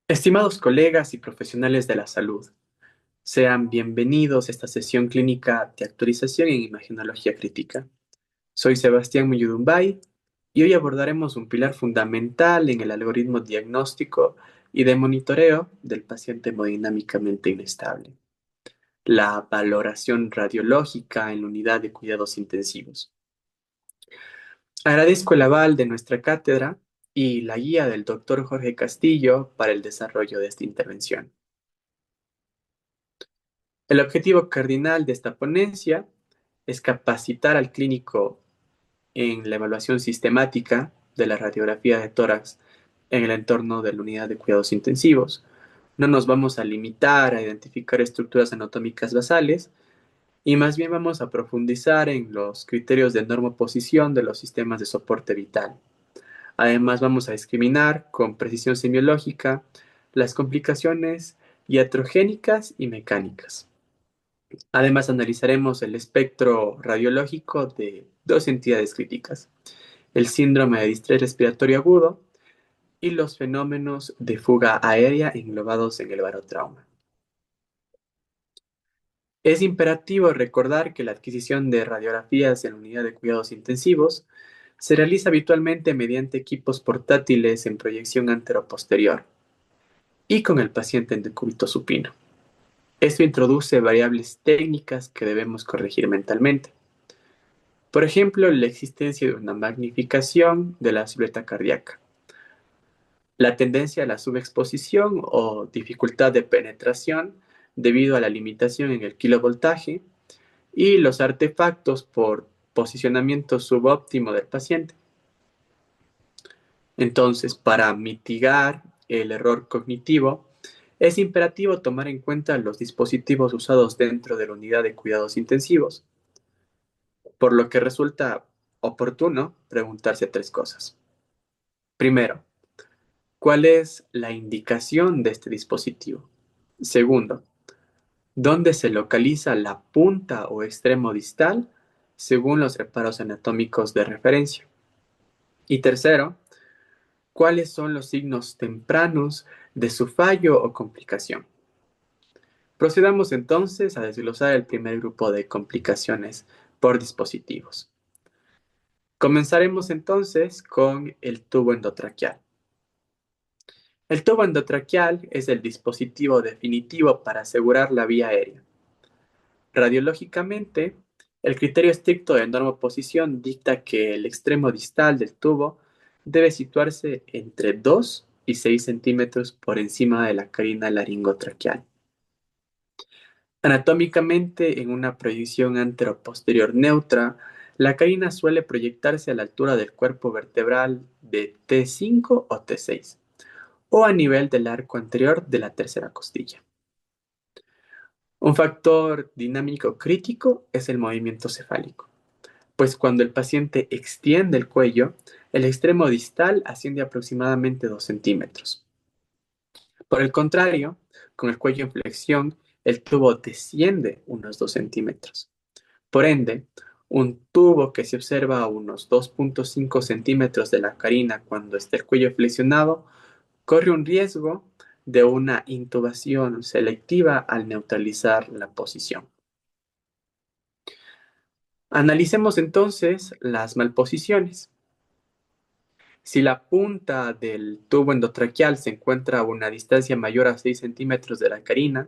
Estimados colegas y profesionales de la salud, sean bienvenidos a esta sesión clínica de actualización en imagenología crítica. Soy Sebastián Muyudumbay y hoy abordaremos un pilar fundamental en el algoritmo diagnóstico y de monitoreo del paciente hemodinámicamente inestable, la valoración radiológica en la unidad de cuidados intensivos. Agradezco el aval de nuestra cátedra y la guía del doctor Jorge Castillo para el desarrollo de esta intervención. El objetivo cardinal de esta ponencia es capacitar al clínico en la evaluación sistemática de la radiografía de tórax en el entorno de la unidad de cuidados intensivos. No nos vamos a limitar a identificar estructuras anatómicas basales y más bien vamos a profundizar en los criterios de normoposición de los sistemas de soporte vital. Además, vamos a discriminar con precisión semiológica las complicaciones iatrogénicas y mecánicas. Además, analizaremos el espectro radiológico de dos entidades críticas, el síndrome de distrés respiratorio agudo y los fenómenos de fuga aérea englobados en el barotrauma. Es imperativo recordar que la adquisición de radiografías en la unidad de cuidados intensivos se realiza habitualmente mediante equipos portátiles en proyección anteroposterior y con el paciente en decúbito supino. Esto introduce variables técnicas que debemos corregir mentalmente. Por ejemplo, la existencia de una magnificación de la silueta cardíaca, la tendencia a la subexposición o dificultad de penetración debido a la limitación en el kilovoltaje y los artefactos por posicionamiento subóptimo del paciente. Entonces, para mitigar el error cognitivo, es imperativo tomar en cuenta los dispositivos usados dentro de la unidad de cuidados intensivos, por lo que resulta oportuno preguntarse tres cosas. Primero, ¿cuál es la indicación de este dispositivo? Segundo, ¿dónde se localiza la punta o extremo distal según los reparos anatómicos de referencia? Y tercero, ¿cuáles son los signos tempranos de su fallo o complicación? Procedamos entonces a desglosar el primer grupo de complicaciones por dispositivos. Comenzaremos entonces con el tubo endotraqueal. El tubo endotraqueal es el dispositivo definitivo para asegurar la vía aérea. Radiológicamente, el criterio estricto de normoposición dicta que el extremo distal del tubo debe situarse entre 2 y 6 centímetros por encima de la carina laringotraqueal. Anatómicamente, en una proyección anteroposterior neutra, la carina suele proyectarse a la altura del cuerpo vertebral de T5 o T6, o a nivel del arco anterior de la tercera costilla. Un factor dinámico crítico es el movimiento cefálico, pues cuando el paciente extiende el cuello, el extremo distal asciende aproximadamente 2 centímetros. Por el contrario, con el cuello en flexión, el tubo desciende unos 2 centímetros. Por ende, un tubo que se observa a unos 2,5 centímetros de la carina cuando está el cuello flexionado corre un riesgo de una intubación selectiva al neutralizar la posición. Analicemos entonces las malposiciones. Si la punta del tubo endotraqueal se encuentra a una distancia mayor a 6 centímetros de la carina,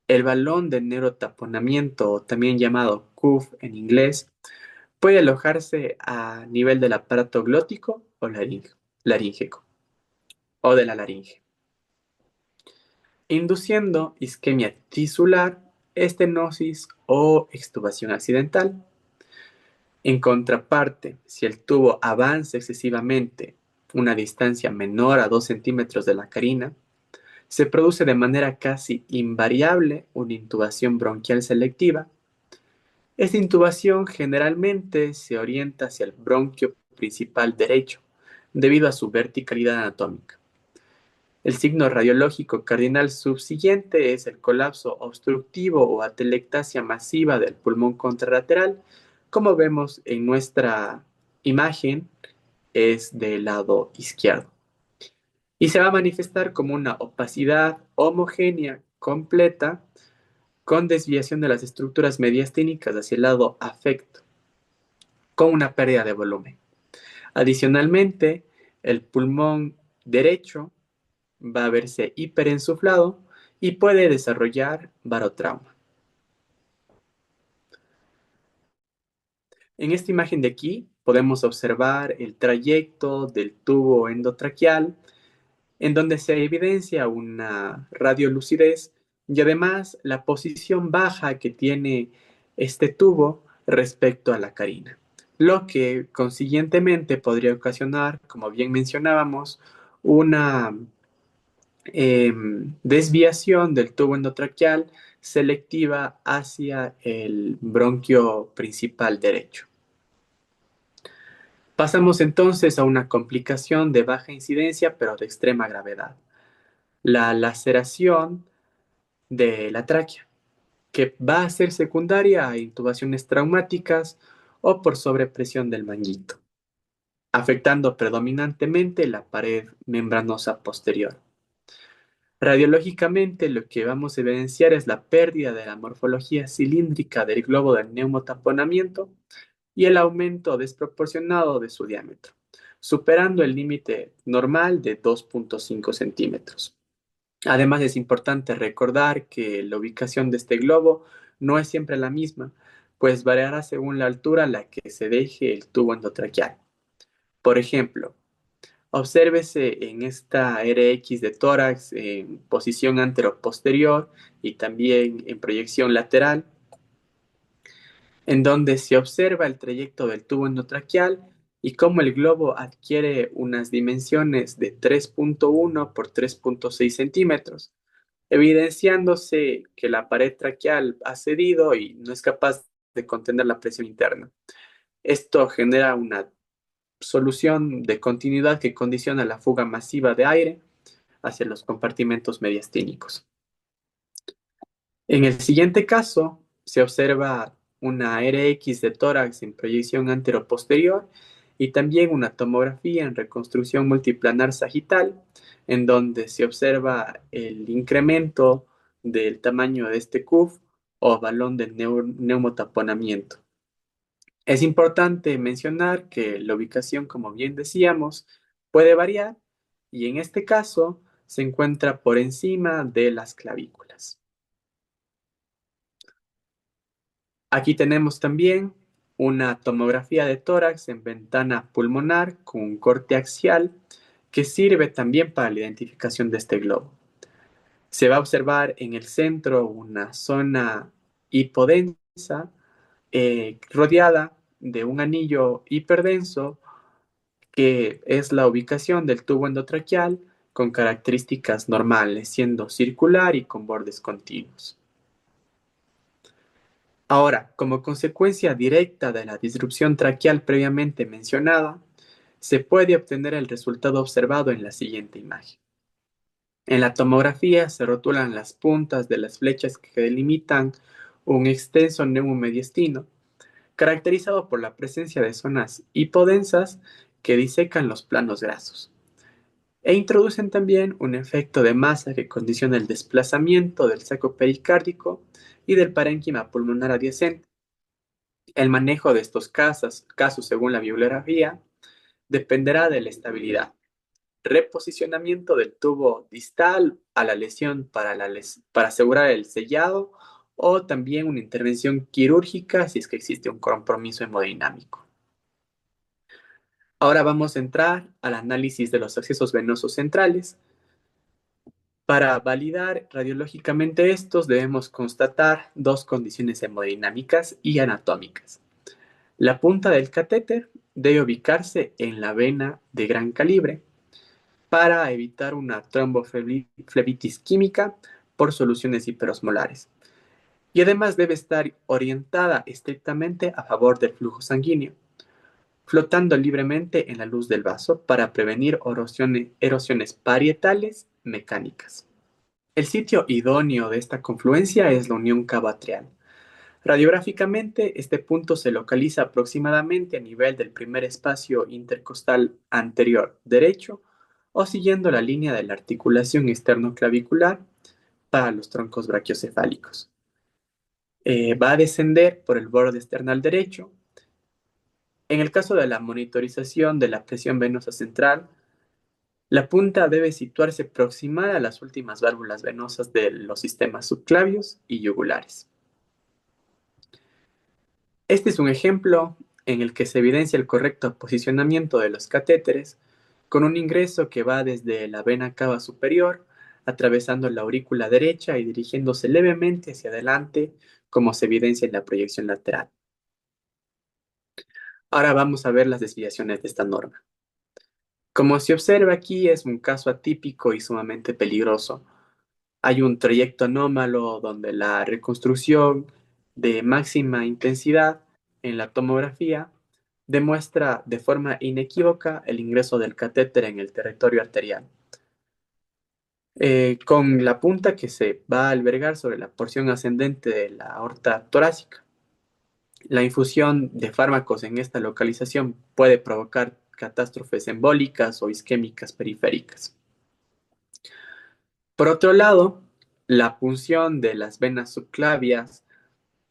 el balón de neurotaponamiento, también llamado cuff en inglés, puede alojarse a nivel del aparato glótico o laríngeo o de la laringe, induciendo isquemia tisular, estenosis o extubación accidental. En contraparte, si el tubo avanza excesivamente una distancia menor a 2 centímetros de la carina, se produce de manera casi invariable una intubación bronquial selectiva. Esta intubación generalmente se orienta hacia el bronquio principal derecho, debido a su verticalidad anatómica. El signo radiológico cardinal subsiguiente es el colapso obstructivo o atelectasia masiva del pulmón contralateral, como vemos en nuestra imagen, es del lado izquierdo. y se va a manifestar como una opacidad homogénea completa con desviación de las estructuras mediastínicas hacia el lado afecto, con una pérdida de volumen. Adicionalmente, el pulmón derecho va a verse hiperinsuflado y puede desarrollar barotrauma. En esta imagen de aquí podemos observar el trayecto del tubo endotraqueal, en donde se evidencia una radiolucidez y además la posición baja que tiene este tubo respecto a la carina, lo que consiguientemente podría ocasionar, como bien mencionábamos, una desviación del tubo endotraqueal selectiva hacia el bronquio principal derecho. Pasamos entonces a una complicación de baja incidencia pero de extrema gravedad, la laceración de la tráquea, que va a ser secundaria a intubaciones traumáticas o por sobrepresión del manguito, afectando predominantemente la pared membranosa posterior. Radiológicamente, lo que vamos a evidenciar es la pérdida de la morfología cilíndrica del globo del neumotaponamiento y el aumento desproporcionado de su diámetro, superando el límite normal de 2,5 centímetros. Además, es importante recordar que la ubicación de este globo no es siempre la misma, pues variará según la altura a la que se deje el tubo endotraqueal. Por ejemplo, obsérvese en esta RX de tórax en posición anteroposterior y también en proyección lateral, en donde se observa el trayecto del tubo endotraqueal y cómo el globo adquiere unas dimensiones de 3,1 por 3,6 centímetros, evidenciándose que la pared traqueal ha cedido y no es capaz de contener la presión interna. Esto genera una solución de continuidad que condiciona la fuga masiva de aire hacia los compartimentos mediastínicos. En el siguiente caso, se observa una RX de tórax en proyección anteroposterior y también una tomografía en reconstrucción multiplanar sagital, en donde se observa el incremento del tamaño de este CUF o balón de neumotaponamiento. Es importante mencionar que la ubicación, como bien decíamos, puede variar y en este caso se encuentra por encima de las clavículas. Aquí tenemos también una tomografía de tórax en ventana pulmonar con un corte axial que sirve también para la identificación de este globo. Se va a observar en el centro una zona hipodensa rodeada de un anillo hiperdenso que es la ubicación del tubo endotraqueal con características normales, siendo circular y con bordes continuos. Ahora, como consecuencia directa de la disrupción traqueal previamente mencionada, se puede obtener el resultado observado en la siguiente imagen. En la tomografía se rotulan las puntas de las flechas que delimitan un extenso neumomediastino, caracterizado por la presencia de zonas hipodensas que disecan los planos grasos, e introducen también un efecto de masa que condiciona el desplazamiento del saco pericárdico y del parénquima pulmonar adyacente. El manejo de estos casos según la bibliografía, dependerá de la estabilidad, reposicionamiento del tubo distal a la lesión para asegurar el sellado o también una intervención quirúrgica si es que existe un compromiso hemodinámico. Ahora vamos a entrar al análisis de los accesos venosos centrales. Para validar radiológicamente estos debemos constatar dos condiciones hemodinámicas y anatómicas. La punta del catéter debe ubicarse en la vena de gran calibre para evitar una tromboflebitis química por soluciones hiperosmolares. Y además debe estar orientada estrictamente a favor del flujo sanguíneo, flotando libremente en la luz del vaso para prevenir erosiones parietales mecánicas. El sitio idóneo de esta confluencia es la unión cabo-atrial. Radiográficamente, este punto se localiza aproximadamente a nivel del primer espacio intercostal anterior derecho o siguiendo la línea de la articulación esternoclavicular para los troncos brachiocefálicos. Va a descender por el borde external derecho. En el caso de la monitorización de la presión venosa central, la punta debe situarse proximal a las últimas válvulas venosas de los sistemas subclavios y yugulares. Este es un ejemplo en el que se evidencia el correcto posicionamiento de los catéteres con un ingreso que va desde la vena cava superior, atravesando la aurícula derecha y dirigiéndose levemente hacia adelante, como se evidencia en la proyección lateral. Ahora vamos a ver las desviaciones de esta norma. Como se observa aquí, es un caso atípico y sumamente peligroso. Hay un trayecto anómalo donde la reconstrucción de máxima intensidad en la tomografía demuestra de forma inequívoca el ingreso del catéter en el territorio arterial, con la punta que se va a albergar sobre la porción ascendente de la aorta torácica. La infusión de fármacos en esta localización puede provocar catástrofes embólicas o isquémicas periféricas. Por otro lado, la punción de las venas subclavias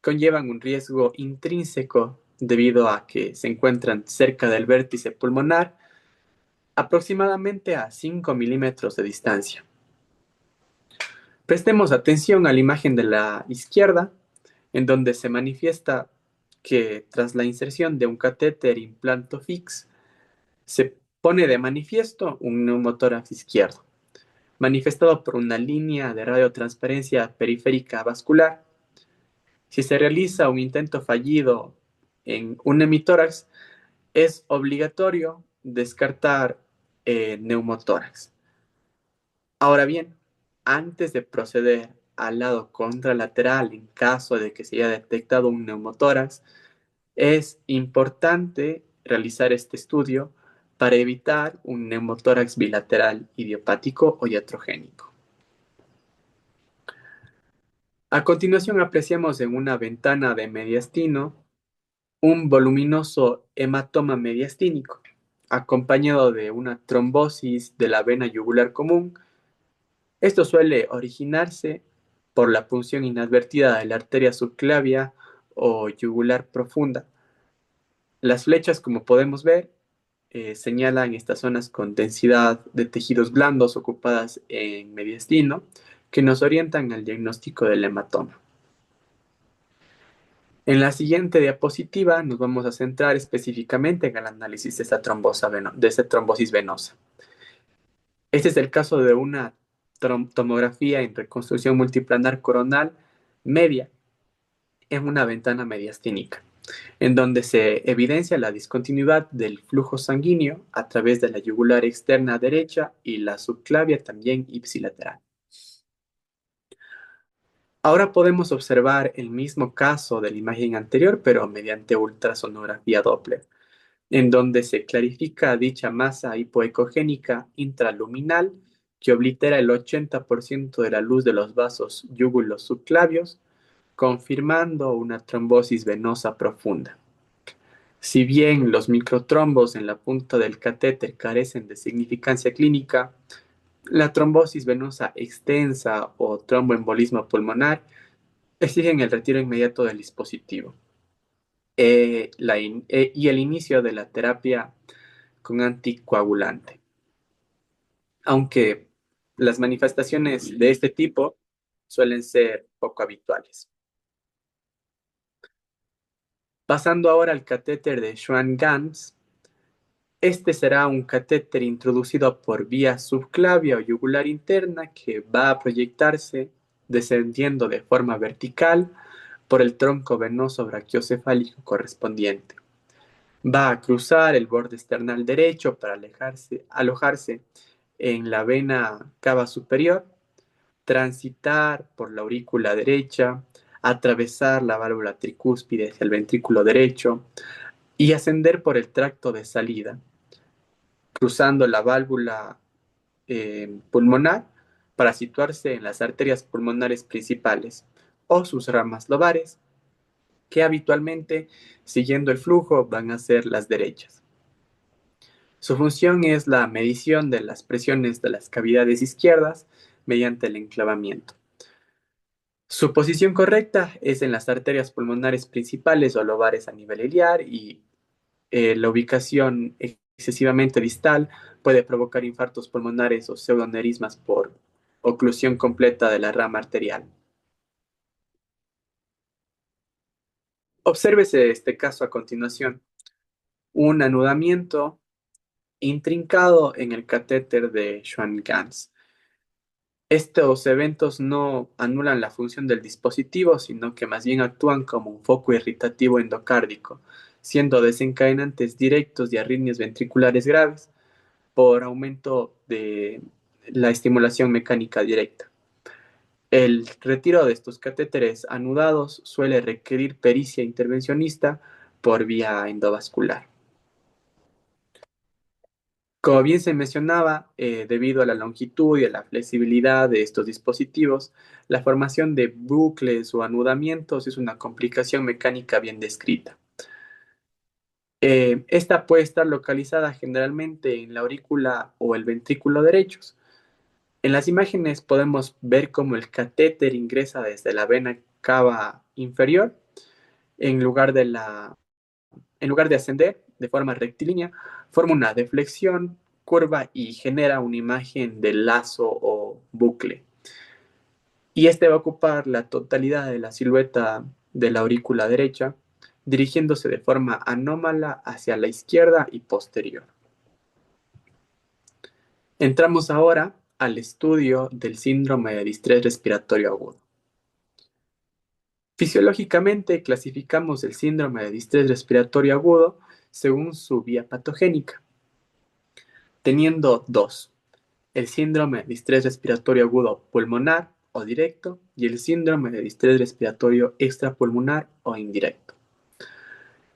conllevan un riesgo intrínseco debido a que se encuentran cerca del vértice pulmonar, aproximadamente a 5 milímetros de distancia. Prestemos atención a la imagen de la izquierda, en donde se manifiesta que tras la inserción de un catéter implanto fix, se pone de manifiesto un neumotórax izquierdo, manifestado por una línea de radiotransparencia periférica vascular. Si se realiza un intento fallido en un hemitórax, es obligatorio descartar neumotórax. Ahora bien, antes de proceder al lado contralateral en caso de que se haya detectado un neumotórax, es importante realizar este estudio para evitar un neumotórax bilateral idiopático o iatrogénico. A continuación apreciamos en una ventana de mediastino un voluminoso hematoma mediastínico, acompañado de una trombosis de la vena yugular común. Esto suele originarse por la punción inadvertida de la arteria subclavia o yugular profunda. Las flechas, como podemos ver, señalan estas zonas con densidad de tejidos blandos ocupadas en mediastino que nos orientan al diagnóstico del hematoma. En la siguiente diapositiva nos vamos a centrar específicamente en el análisis de esta trombosis venosa. Este es el caso de una tomografía en reconstrucción multiplanar coronal media en una ventana mediastínica, en donde se evidencia la discontinuidad del flujo sanguíneo a través de la yugular externa derecha y la subclavia también ipsilateral. Ahora podemos observar el mismo caso de la imagen anterior, pero mediante ultrasonografía Doppler, en donde se clarifica dicha masa hipoecogénica intraluminal que oblitera el 80% de la luz de los vasos yúgulos subclavios, confirmando una trombosis venosa profunda. Si bien los microtrombos en la punta del catéter carecen de significancia clínica, la trombosis venosa extensa o tromboembolismo pulmonar exigen el retiro inmediato del dispositivo y el inicio de la terapia con anticoagulante. Aunque las manifestaciones de este tipo suelen ser poco habituales. Pasando ahora al catéter de Schwann-Ganz, este será un catéter introducido por vía subclavia o yugular interna que va a proyectarse descendiendo de forma vertical por el tronco venoso brachiocefálico correspondiente. Va a cruzar el borde external derecho para alojarse en la vena cava superior, transitar por la aurícula derecha, atravesar la válvula tricúspide hacia el ventrículo derecho y ascender por el tracto de salida, cruzando la válvula pulmonar para situarse en las arterias pulmonares principales o sus ramas lobares, que habitualmente, siguiendo el flujo, van a ser las derechas. Su función es la medición de las presiones de las cavidades izquierdas mediante el enclavamiento. Su posición correcta es en las arterias pulmonares principales o lobares a nivel iliar y la ubicación excesivamente distal puede provocar infartos pulmonares o pseudoaneurismas por oclusión completa de la rama arterial. Obsérvese este caso a continuación. Un anudamiento intrincado en el catéter de Schwann-Ganz. Estos eventos no anulan la función del dispositivo, sino que más bien actúan como un foco irritativo endocárdico, siendo desencadenantes directos de arritmias ventriculares graves por aumento de la estimulación mecánica directa. El retiro de estos catéteres anudados suele requerir pericia intervencionista por vía endovascular. Como bien se mencionaba, debido a la longitud y a la flexibilidad de estos dispositivos, la formación de bucles o anudamientos es una complicación mecánica bien descrita. Esta puede estar localizada generalmente en la aurícula o el ventrículo derechos. En las imágenes podemos ver cómo el catéter ingresa desde la vena cava inferior en lugar en lugar de ascender de forma rectilínea, forma una deflexión curva y genera una imagen de lazo o bucle. Y este va a ocupar la totalidad de la silueta de la aurícula derecha, dirigiéndose de forma anómala hacia la izquierda y posterior. Entramos ahora al estudio del síndrome de distrés respiratorio agudo. Fisiológicamente clasificamos el síndrome de distrés respiratorio agudo según su vía patogénica, teniendo dos: el síndrome de distrés respiratorio agudo pulmonar o directo y el síndrome de distrés respiratorio extrapulmonar o indirecto.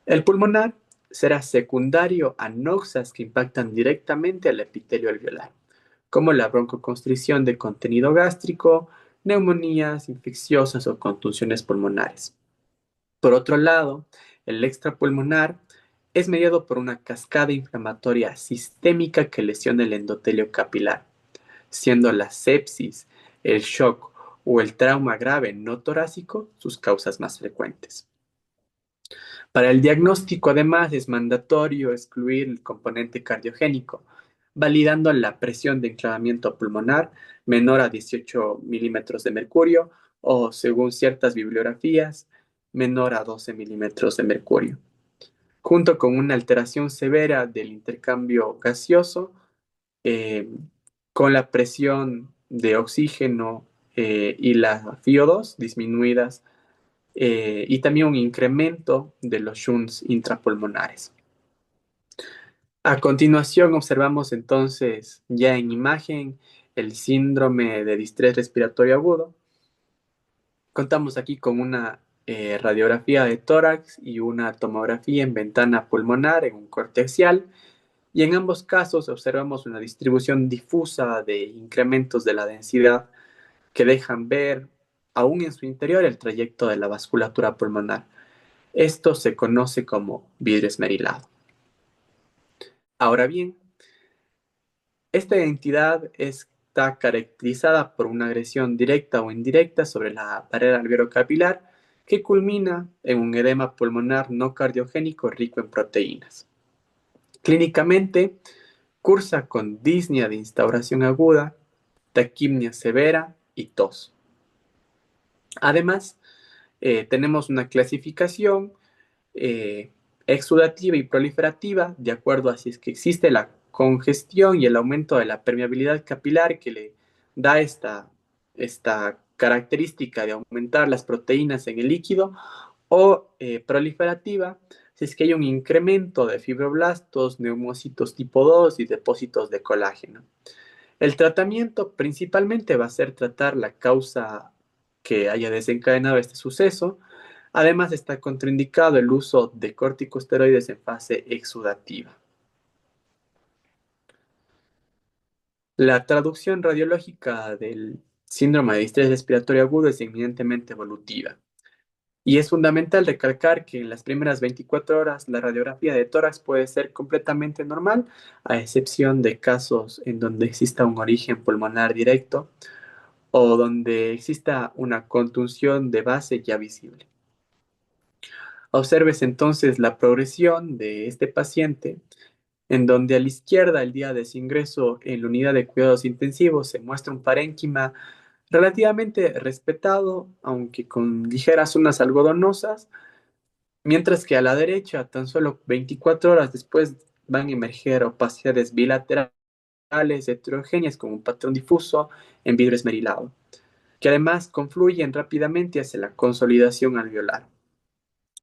El pulmonar será secundario a noxas que impactan directamente al epitelio alveolar, como la broncoconstricción de contenido gástrico, neumonías infecciosas o contusiones pulmonares. Por otro lado, el extrapulmonar es mediado por una cascada inflamatoria sistémica que lesiona el endotelio capilar, siendo la sepsis, el shock o el trauma grave no torácico sus causas más frecuentes. Para el diagnóstico, además, es mandatorio excluir el componente cardiogénico, validando la presión de enclavamiento pulmonar menor a 18 milímetros de mercurio o, según ciertas bibliografías, menor a 12 milímetros de mercurio, junto con una alteración severa del intercambio gaseoso eh, con la presión de oxígeno y la FiO2 disminuidas y también un incremento de los shunts intrapulmonares. A continuación observamos entonces ya en imagen el síndrome de distrés respiratorio agudo. Contamos aquí con una radiografía de tórax y una tomografía en ventana pulmonar en un corte axial, y en ambos casos observamos una distribución difusa de incrementos de la densidad que dejan ver aún en su interior el trayecto de la vasculatura pulmonar. Esto se conoce como vidrio esmerilado. Ahora bien, esta identidad está caracterizada por una agresión directa o indirecta sobre la pared alveolo-capilar que culmina en un edema pulmonar no cardiogénico rico en proteínas. Clínicamente, cursa con disnea de instauración aguda, taquimia severa y tos. Además, tenemos una clasificación eh, exudativa y proliferativa, de acuerdo a si es que existe la congestión y el aumento de la permeabilidad capilar que le da esta característica de aumentar las proteínas en el líquido, o proliferativa, si es que hay un incremento de fibroblastos, neumocitos tipo 2 y depósitos de colágeno. El tratamiento principalmente va a ser tratar la causa que haya desencadenado este suceso. Además, está contraindicado el uso de corticosteroides en fase exudativa. La traducción radiológica del síndrome de distrés respiratorio agudo es eminentemente evolutiva. Y es fundamental recalcar que en las primeras 24 horas la radiografía de tórax puede ser completamente normal, a excepción de casos en donde exista un origen pulmonar directo o donde exista una contusión de base ya visible. Observes entonces la progresión de este paciente, en donde a la izquierda, el día de su ingreso en la unidad de cuidados intensivos, se muestra un parénquima relativamente respetado, aunque con ligeras zonas algodonosas, mientras que a la derecha, tan solo 24 horas después, van a emerger opacidades bilaterales heterogéneas con un patrón difuso en vidrio esmerilado, que además confluyen rápidamente hacia la consolidación alveolar.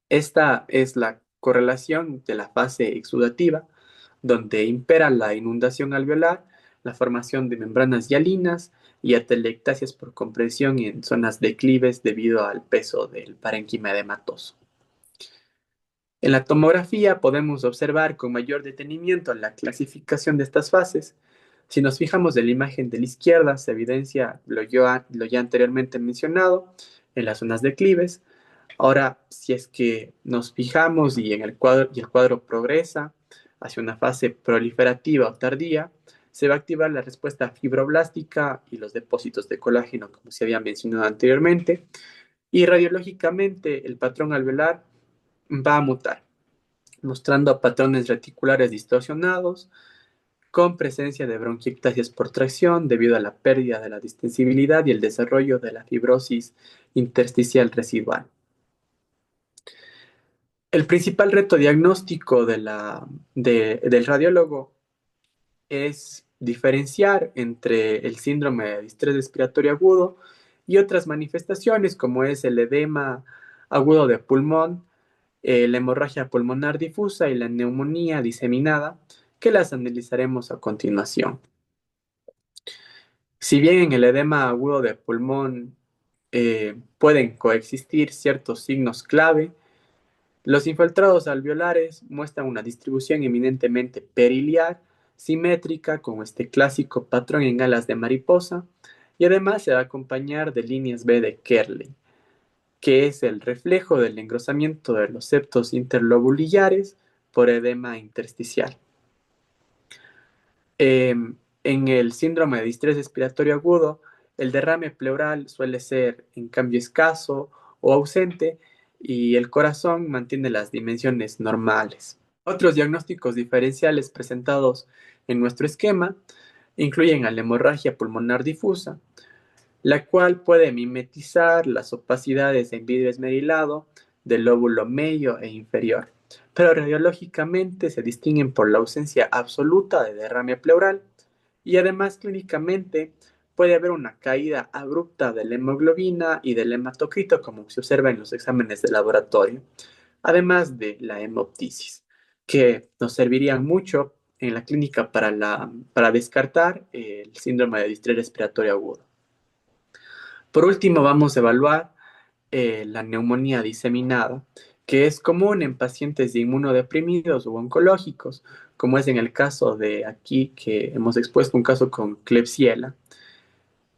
Esta es la correlación de la fase exudativa, donde impera la inundación alveolar, la formación de membranas hialinas y atelectasias por compresión en zonas declives debido al peso del parénquima edematoso. En la tomografía podemos observar con mayor detenimiento la clasificación de estas fases. Si nos fijamos en la imagen de la izquierda, se evidencia lo ya anteriormente mencionado en las zonas declives. Ahora, si es que nos fijamos y el cuadro progresa hacia una fase proliferativa o tardía, se va a activar la respuesta fibroblástica y los depósitos de colágeno, como se había mencionado anteriormente, y radiológicamente el patrón alveolar va a mutar, mostrando patrones reticulares distorsionados con presencia de bronquiectasias por tracción debido a la pérdida de la distensibilidad y el desarrollo de la fibrosis intersticial residual. El principal reto diagnóstico del radiólogo es diferenciar entre el síndrome de distrés respiratorio agudo y otras manifestaciones como es el edema agudo de pulmón, la hemorragia pulmonar difusa y la neumonía diseminada, que las analizaremos a continuación. Si bien en el edema agudo de pulmón pueden coexistir ciertos signos clave, los infiltrados alveolares muestran una distribución eminentemente periliar, simétrica, con este clásico patrón en alas de mariposa, y además se va a acompañar de líneas B de Kerley, que es el reflejo del engrosamiento de los septos interlobulillares por edema intersticial. En el síndrome de distrés respiratorio agudo, el derrame pleural suele ser en cambio escaso o ausente y el corazón mantiene las dimensiones normales. Otros diagnósticos diferenciales presentados en nuestro esquema incluyen a la hemorragia pulmonar difusa, la cual puede mimetizar las opacidades en vidrio esmerilado del lóbulo medio e inferior, pero radiológicamente se distinguen por la ausencia absoluta de derrame pleural y además clínicamente puede haber una caída abrupta de la hemoglobina y del hematocrito como se observa en los exámenes de laboratorio, además de la hemoptisis, que nos servirían mucho en la clínica para descartar el síndrome de distrés respiratorio agudo. Por último, vamos a evaluar la neumonía diseminada, que es común en pacientes inmunodeprimidos o oncológicos, como es en el caso de aquí que hemos expuesto un caso con Klebsiella,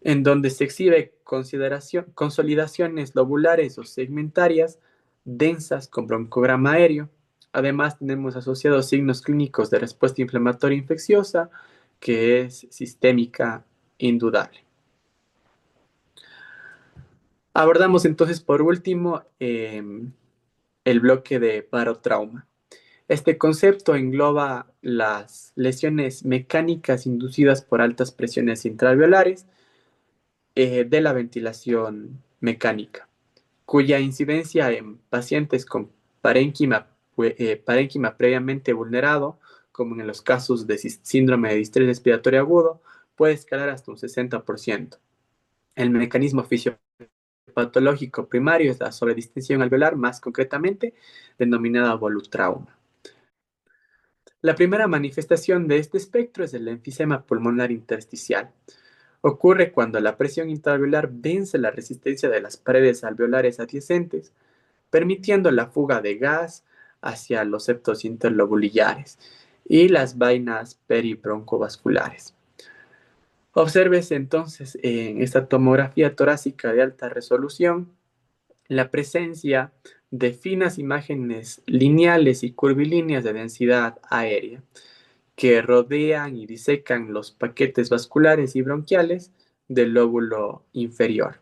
en donde se exhibe consolidaciones lobulares o segmentarias densas con broncograma aéreo. Además, tenemos asociados signos clínicos de respuesta inflamatoria infecciosa, que es sistémica indudable. Abordamos entonces por último el bloque de barotrauma. Este concepto engloba las lesiones mecánicas inducidas por altas presiones intraalveolares de la ventilación mecánica, cuya incidencia en pacientes con parénquima previamente vulnerado, como en los casos de síndrome de distrés respiratorio agudo, puede escalar hasta un 60%. El mecanismo fisiopatológico primario es la sobredistensión alveolar, más concretamente denominada volutrauma. La primera manifestación de este espectro es el enfisema pulmonar intersticial. Ocurre cuando la presión intraalveolar vence la resistencia de las paredes alveolares adyacentes, permitiendo la fuga de gas hacia los septos interlobulillares y las vainas peribroncovasculares. Obsérvese entonces en esta tomografía torácica de alta resolución la presencia de finas imágenes lineales y curvilíneas de densidad aérea que rodean y disecan los paquetes vasculares y bronquiales del lóbulo inferior.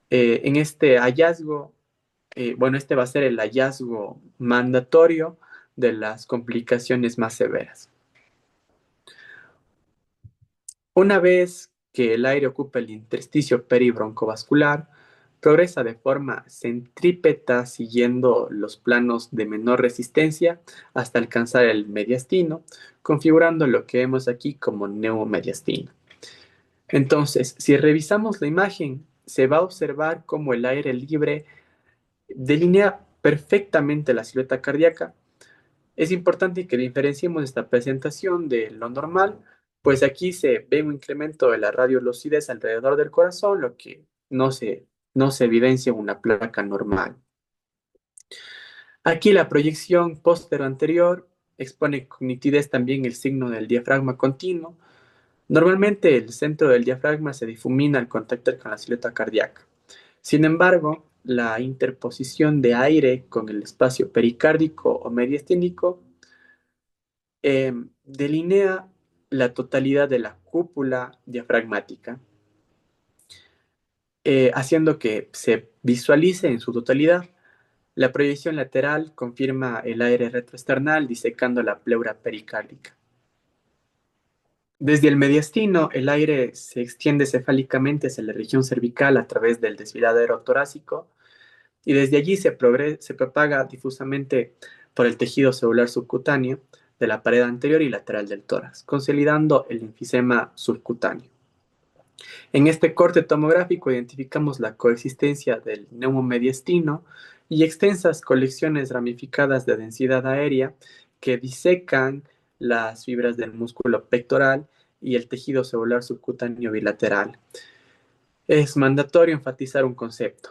En este hallazgo, bueno, este va a ser el hallazgo mandatorio de las complicaciones más severas. Una vez que el aire ocupa el intersticio peribroncovascular, progresa de forma centrípeta siguiendo los planos de menor resistencia hasta alcanzar el mediastino, configurando lo que vemos aquí como neumomediastino. Entonces, si revisamos la imagen, se va a observar cómo el aire libre delinea perfectamente la silueta cardíaca. Es importante que diferenciemos esta presentación de lo normal, pues aquí se ve un incremento de la radiolucidez alrededor del corazón, lo que no se evidencia en una placa normal. Aquí la proyección póstero-anterior expone con nitidez también el signo del diafragma continuo. Normalmente el centro del diafragma se difumina al contactar con la silueta cardíaca. Sin embargo, la interposición de aire con el espacio pericárdico o mediastínico delinea la totalidad de la cúpula diafragmática, haciendo que se visualice en su totalidad. La proyección lateral confirma el aire retroesternal disecando la pleura pericárdica. Desde el mediastino, el aire se extiende cefálicamente hacia la región cervical a través del desviradero torácico y desde allí se propaga difusamente por el tejido celular subcutáneo de la pared anterior y lateral del tórax, consolidando el enfisema subcutáneo. En este corte tomográfico identificamos la coexistencia del neumomediastino y extensas colecciones ramificadas de densidad aérea que disecan las fibras del músculo pectoral y el tejido celular subcutáneo bilateral. Es mandatorio enfatizar un concepto.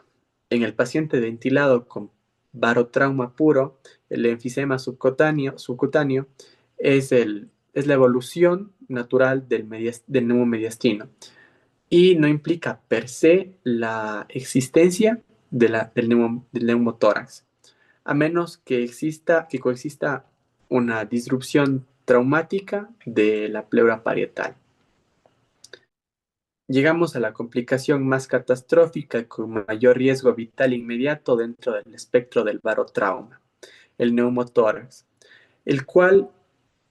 En el paciente ventilado con barotrauma puro, el enfisema subcutáneo es la evolución natural del neumomediastino y no implica per se la existencia del neumotórax, a menos que coexista una disrupción traumática de la pleura parietal. Llegamos a la complicación más catastrófica con mayor riesgo vital inmediato dentro del espectro del barotrauma, el neumotórax, el cual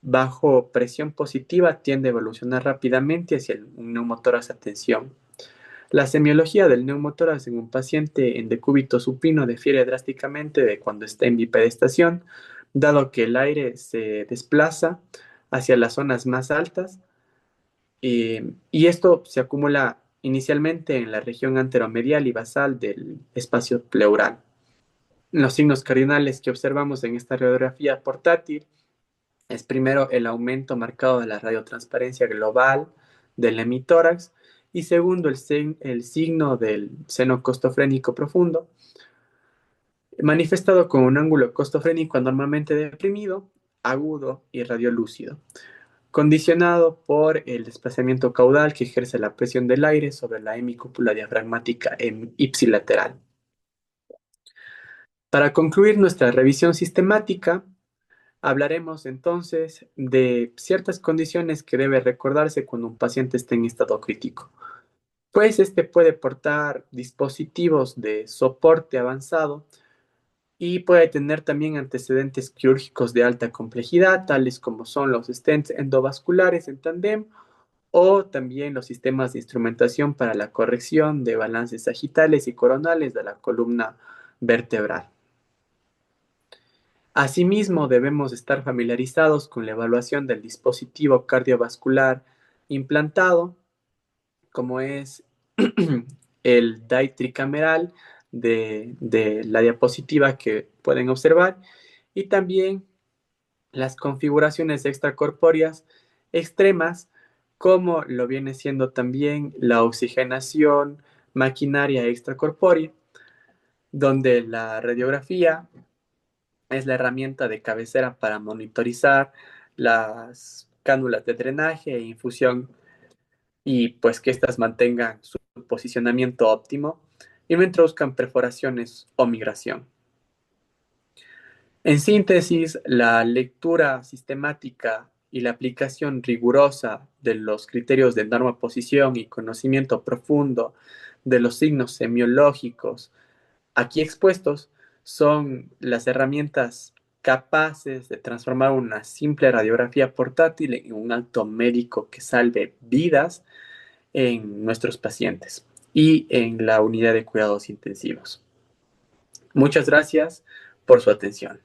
bajo presión positiva tiende a evolucionar rápidamente hacia un neumotórax a tensión. La semiología del neumotórax en un paciente en decúbito supino difiere drásticamente de cuando está en bipedestación, dado que el aire se desplaza hacia las zonas más altas y esto se acumula inicialmente en la región anteromedial y basal del espacio pleural. Los signos cardinales que observamos en esta radiografía portátil es primero el aumento marcado de la radiotransparencia global del hemitórax y segundo el signo del seno costofrénico profundo, manifestado con un ángulo costofrénico anormalmente deprimido, agudo y radiolúcido, condicionado por el desplazamiento caudal que ejerce la presión del aire sobre la hemicúpula diafragmática ipsilateral. Para concluir nuestra revisión sistemática, hablaremos entonces de ciertas condiciones que debe recordarse cuando un paciente está en estado crítico. Pues este puede portar dispositivos de soporte avanzado y puede tener también antecedentes quirúrgicos de alta complejidad, tales como son los stents endovasculares en tandem o también los sistemas de instrumentación para la corrección de balances sagitales y coronales de la columna vertebral. Asimismo, debemos estar familiarizados con la evaluación del dispositivo cardiovascular implantado, como es el DAI tricameral de la diapositiva que pueden observar, y también las configuraciones extracorpóreas extremas, como lo viene siendo también la oxigenación maquinaria extracorpórea, donde la radiografía es la herramienta de cabecera para monitorizar las cánulas de drenaje e infusión y pues que éstas mantengan su posicionamiento óptimo. y no introduzcan perforaciones o migración. En síntesis, la lectura sistemática y la aplicación rigurosa de los criterios de norma posición y conocimiento profundo de los signos semiológicos aquí expuestos son las herramientas capaces de transformar una simple radiografía portátil en un acto médico que salve vidas en nuestros pacientes y en la unidad de cuidados intensivos. Muchas gracias por su atención.